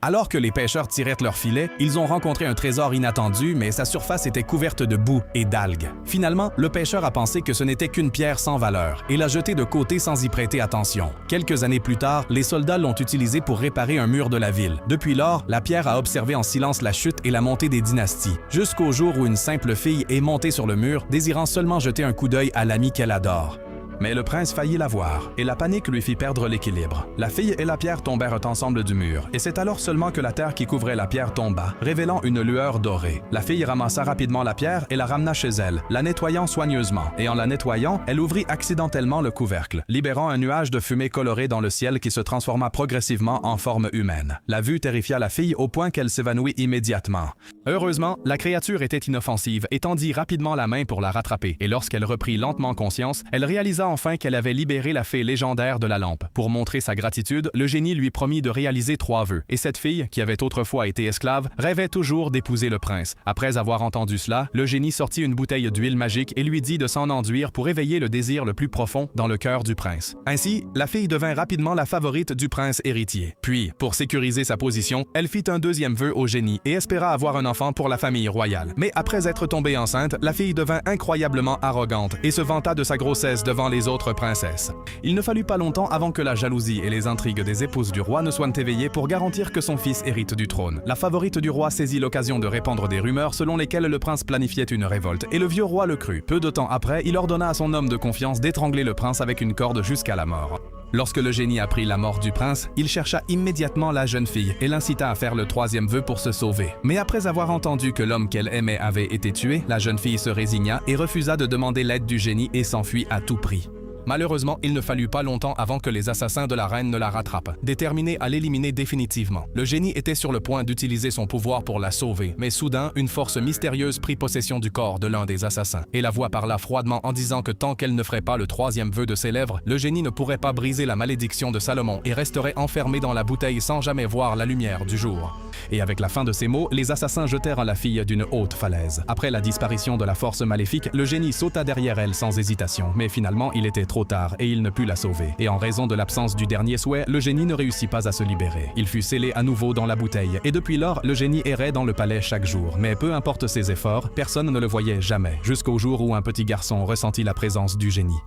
Alors que les pêcheurs tiraient leurs filets, ils ont rencontré un trésor inattendu, mais sa surface était couverte de boue et d'algues. Finalement, le pêcheur a pensé que ce n'était qu'une pierre sans valeur et l'a jetée de côté sans y prêter attention. Quelques années plus tard, les soldats l'ont utilisée pour réparer un mur de la ville. Depuis lors, la pierre a observé en silence la chute et la montée des dynasties, jusqu'au jour où une simple fille est montée sur le mur, désirant seulement jeter un coup d'œil à l'ami qu'elle adore. Mais le prince faillit la voir, et la panique lui fit perdre l'équilibre. La fille et la pierre tombèrent ensemble du mur, et c'est alors seulement que la terre qui couvrait la pierre tomba, révélant une lueur dorée. La fille ramassa rapidement la pierre et la ramena chez elle, la nettoyant soigneusement, et en la nettoyant, elle ouvrit accidentellement le couvercle, libérant un nuage de fumée colorée dans le ciel qui se transforma progressivement en forme humaine. La vue terrifia la fille au point qu'elle s'évanouit immédiatement. Heureusement, la créature était inoffensive et tendit rapidement la main pour la rattraper, et lorsqu'elle reprit lentement conscience, elle réalisa enfin qu'elle avait libéré la fée légendaire de la lampe. Pour montrer sa gratitude, le génie lui promit de réaliser 3 vœux, et cette fille, qui avait autrefois été esclave, rêvait toujours d'épouser le prince. Après avoir entendu cela, le génie sortit une bouteille d'huile magique et lui dit de s'en enduire pour éveiller le désir le plus profond dans le cœur du prince. Ainsi, la fille devint rapidement la favorite du prince héritier. Puis, pour sécuriser sa position, elle fit un 2e vœu au génie et espéra avoir un enfant pour la famille royale. Mais après être tombée enceinte, la fille devint incroyablement arrogante et se vanta de sa grossesse devant les autres princesses. Il ne fallut pas longtemps avant que la jalousie et les intrigues des épouses du roi ne soient éveillées pour garantir que son fils hérite du trône. La favorite du roi saisit l'occasion de répandre des rumeurs selon lesquelles le prince planifiait une révolte, et le vieux roi le crut. Peu de temps après, il ordonna à son homme de confiance d'étrangler le prince avec une corde jusqu'à la mort. Lorsque le génie apprit la mort du prince, il chercha immédiatement la jeune fille et l'incita à faire le 3e vœu pour se sauver. Mais après avoir entendu que l'homme qu'elle aimait avait été tué, la jeune fille se résigna et refusa de demander l'aide du génie et s'enfuit à tout prix. Malheureusement, il ne fallut pas longtemps avant que les assassins de la reine ne la rattrapent, déterminés à l'éliminer définitivement. Le génie était sur le point d'utiliser son pouvoir pour la sauver, mais soudain, une force mystérieuse prit possession du corps de l'un des assassins, et la voix parla froidement en disant que tant qu'elle ne ferait pas le 3e vœu de ses lèvres, le génie ne pourrait pas briser la malédiction de Salomon et resterait enfermé dans la bouteille sans jamais voir la lumière du jour. Et avec la fin de ces mots, les assassins jetèrent la fille d'une haute falaise. Après la disparition de la force maléfique, le génie sauta derrière elle sans hésitation, mais finalement, il était trop tard et il ne put la sauver. Et en raison de l'absence du dernier souhait, le génie ne réussit pas à se libérer. Il fut scellé à nouveau dans la bouteille, et depuis lors, le génie errait dans le palais chaque jour. Mais peu importe ses efforts, personne ne le voyait jamais, jusqu'au jour où un petit garçon ressentit la présence du génie.